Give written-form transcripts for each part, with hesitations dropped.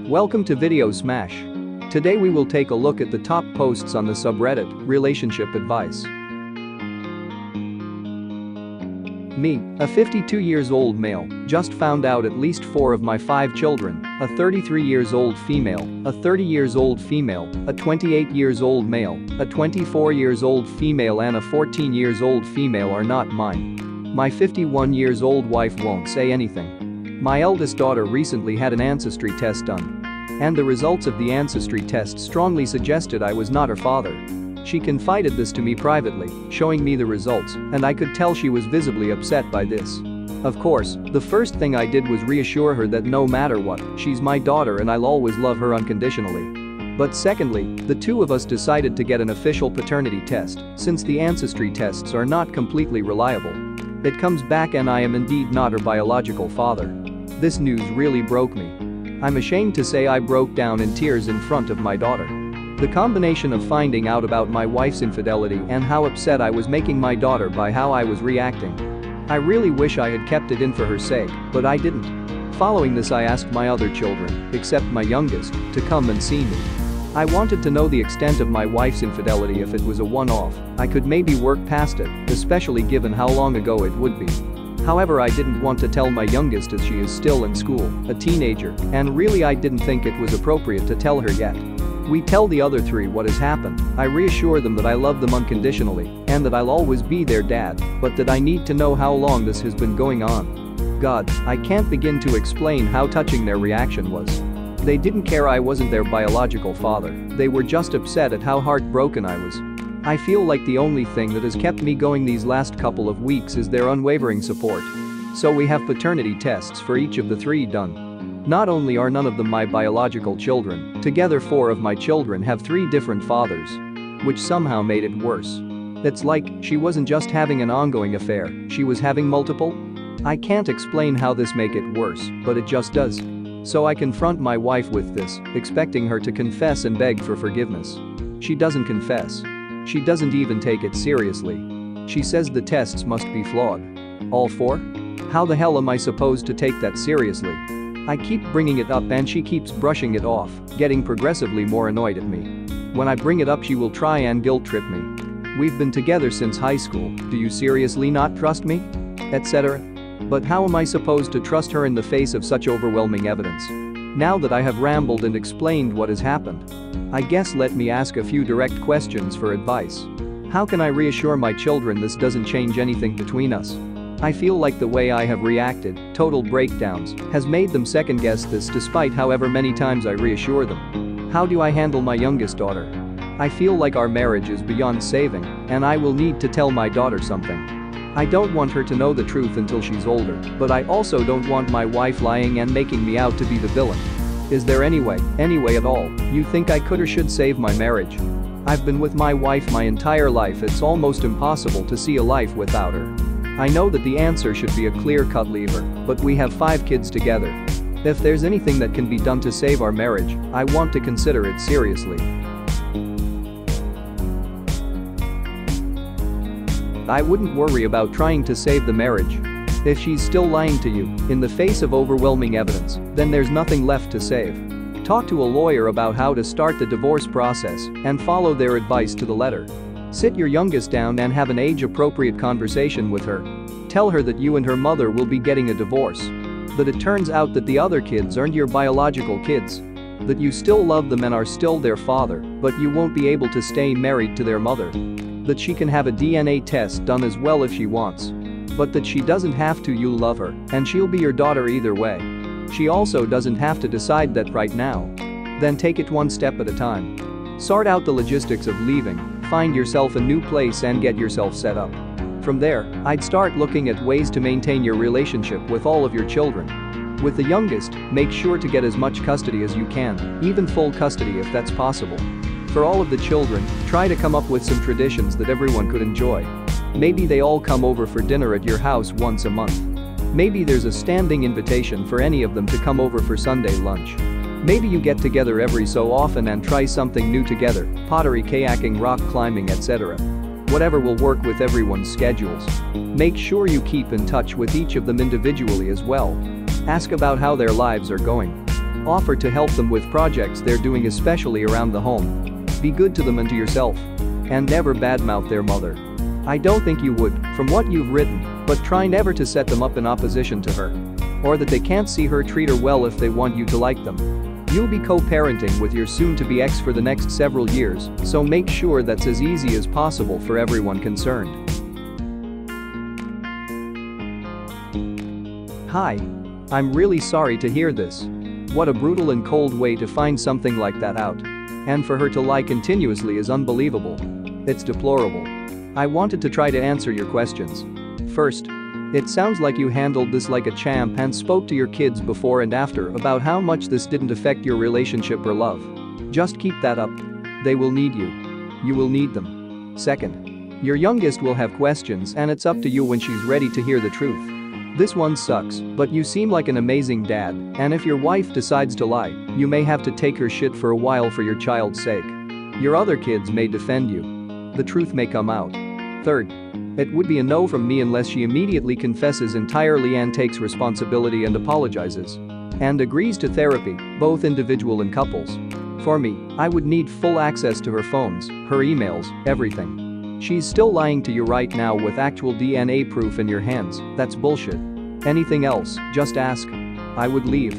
Welcome to Video Smash. Today we will take a look at the top posts on the subreddit, relationship advice. Me, a 52 years old male, just found out at least 4 of my 5 children, a 33 years old female, a 30 years old female, a 28 years old male, a 24 years old female and a 14 years old female are not mine. My 51 years old wife won't say anything. My eldest daughter recently had an ancestry test done. And the results of the ancestry test strongly suggested I was not her father. She confided this to me privately, showing me the results, and I could tell she was visibly upset by this. Of course, the first thing I did was reassure her that no matter what, she's my daughter and I'll always love her unconditionally. But secondly, the two of us decided to get an official paternity test, since the ancestry tests are not completely reliable. It comes back and I am indeed not her biological father. This news really broke me. I'm ashamed to say I broke down in tears in front of my daughter. The combination of finding out about my wife's infidelity and how upset I was making my daughter by how I was reacting. I really wish I had kept it in for her sake, but I didn't. Following this, I asked my other children, except my youngest, to come and see me. I wanted to know the extent of my wife's infidelity. If it was a one-off, I could maybe work past it, especially given how long ago it would be. However, I didn't want to tell my youngest as she is still in school, a teenager, and really I didn't think it was appropriate to tell her yet. We tell the other 3 what has happened. I reassure them that I love them unconditionally and that I'll always be their dad, but that I need to know how long this has been going on. God, I can't begin to explain how touching their reaction was. They didn't care I wasn't their biological father, they were just upset at how heartbroken I was. I feel like the only thing that has kept me going these last couple of weeks is their unwavering support. So we have paternity tests for each of the 3 done. Not only are none of them my biological children, together 4 of my children have 3 different fathers. Which somehow made it worse. It's like she wasn't just having an ongoing affair, she was having multiple? I can't explain how this make it worse, but it just does. So I confront my wife with this, expecting her to confess and beg for forgiveness. She doesn't confess. She doesn't even take it seriously. She says the tests must be flawed. All 4? How the hell am I supposed to take that seriously? I keep bringing it up and she keeps brushing it off, getting progressively more annoyed at me. When I bring it up, she will try and guilt trip me. We've been together since high school, do you seriously not trust me? Etc. But how am I supposed to trust her in the face of such overwhelming evidence? Now that I have rambled and explained what has happened, I guess let me ask a few direct questions for advice. How can I reassure my children this doesn't change anything between us? I feel like the way I have reacted, total breakdowns, has made them second-guess this despite however many times I reassure them. How do I handle my youngest daughter? I feel like our marriage is beyond saving, and I will need to tell my daughter something. I don't want her to know the truth until she's older, but I also don't want my wife lying and making me out to be the villain. Is there any way at all, you think I could or should save my marriage? I've been with my wife my entire life. It's almost impossible to see a life without her. I know that the answer should be a clear-cut leave her, but we have 5 kids together. If there's anything that can be done to save our marriage, I want to consider it seriously. I wouldn't worry about trying to save the marriage. If she's still lying to you, in the face of overwhelming evidence, then there's nothing left to save. Talk to a lawyer about how to start the divorce process and follow their advice to the letter. Sit your youngest down and have an age-appropriate conversation with her. Tell her that you and her mother will be getting a divorce. That it turns out that the other kids aren't your biological kids. That you still love them and are still their father, but you won't be able to stay married to their mother. That she can have a DNA test done as well if she wants. But that she doesn't have to. You love her, and she'll be your daughter either way. She also doesn't have to decide that right now. Then take it one step at a time. Sort out the logistics of leaving, find yourself a new place and get yourself set up. From there, I'd start looking at ways to maintain your relationship with all of your children. With the youngest, make sure to get as much custody as you can, even full custody if that's possible. For all of the children, try to come up with some traditions that everyone could enjoy. Maybe they all come over for dinner at your house once a month. Maybe there's a standing invitation for any of them to come over for Sunday lunch. Maybe you get together every so often and try something new together, pottery, kayaking, rock climbing, etc. Whatever will work with everyone's schedules. Make sure you keep in touch with each of them individually as well. Ask about how their lives are going. Offer to help them with projects they're doing, especially around the home. Be good to them and to yourself. And never badmouth their mother. I don't think you would, from what you've written, but try never to set them up in opposition to her. Or that they can't see her treat her well if they want you to like them. You'll be co-parenting with your soon-to-be ex for the next several years, so make sure that's as easy as possible for everyone concerned. Hi. I'm really sorry to hear this. What a brutal and cold way to find something like that out. And for her to lie continuously is unbelievable. It's deplorable. I wanted to try to answer your questions. First, it sounds like you handled this like a champ and spoke to your kids before and after about how much this didn't affect your relationship or love. Just keep that up. They will need you. You will need them. Second, your youngest will have questions and it's up to you when she's ready to hear the truth. This one sucks, but you seem like an amazing dad, and if your wife decides to lie, you may have to take her shit for a while for your child's sake. Your other kids may defend you. The truth may come out. Third, it would be a no from me unless she immediately confesses entirely and takes responsibility and apologizes. And agrees to therapy, both individual and couples. For me, I would need full access to her phones, her emails, everything. She's still lying to you right now with actual DNA proof in your hands. That's bullshit. Anything else, just ask. I would leave.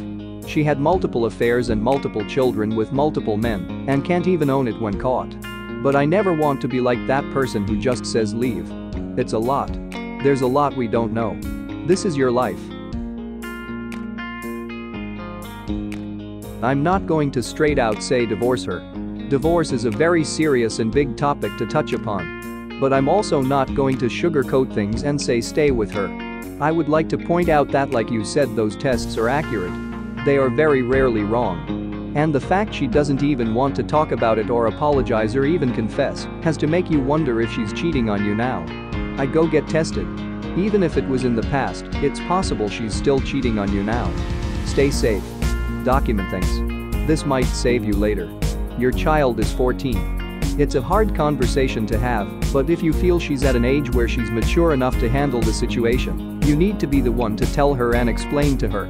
She had multiple affairs and multiple children with multiple men and can't even own it when caught. But I never want to be like that person who just says leave. It's a lot. There's a lot we don't know. This is your life. I'm not going to straight out say divorce her. Divorce is a very serious and big topic to touch upon. But I'm also not going to sugarcoat things and say stay with her. I would like to point out that, like you said, those tests are accurate. They are very rarely wrong. And the fact she doesn't even want to talk about it or apologize or even confess has to make you wonder if she's cheating on you now. I'd go get tested. Even if it was in the past, it's possible she's still cheating on you now. Stay safe. Document things. This might save you later. Your child is 14. It's a hard conversation to have, but if you feel she's at an age where she's mature enough to handle the situation, you need to be the one to tell her and explain to her.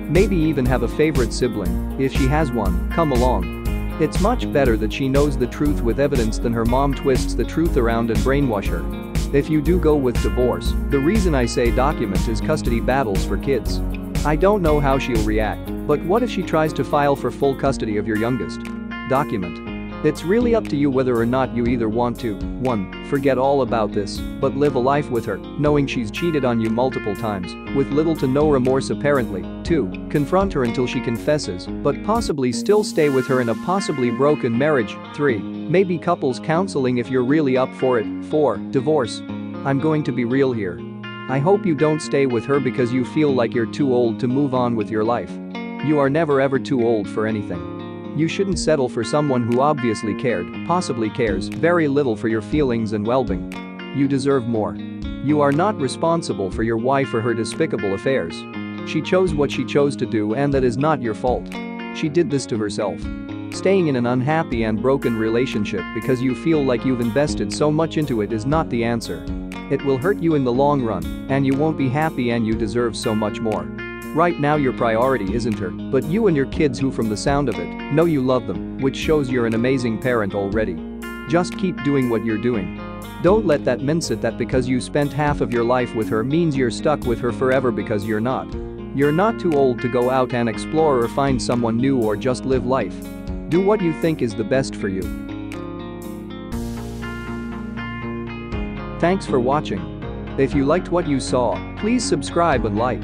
Maybe even have a favorite sibling, if she has one, come along. It's much better that she knows the truth with evidence than her mom twists the truth around and brainwash her. If you do go with divorce, the reason I say document is custody battles for kids. I don't know how she'll react, but what if she tries to file for full custody of your youngest? Document. It's really up to you whether or not you either want to 1. Forget all about this, but live a life with her, knowing she's cheated on you multiple times, with little to no remorse apparently. 2. Confront her until she confesses, but possibly still stay with her in a possibly broken marriage. 3. Maybe couples counseling if you're really up for it. 4. Divorce. I'm going to be real here. I hope you don't stay with her because you feel like you're too old to move on with your life. You are never ever too old for anything. You shouldn't settle for someone who obviously cared, possibly cares, very little for your feelings and well-being. You deserve more. You are not responsible for your wife or her despicable affairs. She chose what she chose to do and that is not your fault. She did this to herself. Staying in an unhappy and broken relationship because you feel like you've invested so much into it is not the answer. It will hurt you in the long run, and you won't be happy and you deserve so much more. Right now your priority isn't her, but you and your kids who from the sound of it, know you love them, which shows you're an amazing parent already. Just keep doing what you're doing. Don't let that mindset that because you spent half of your life with her means you're stuck with her forever, because you're not. You're not too old to go out and explore or find someone new or just live life. Do what you think is the best for you. Thanks for watching. If you liked what you saw, please subscribe and like.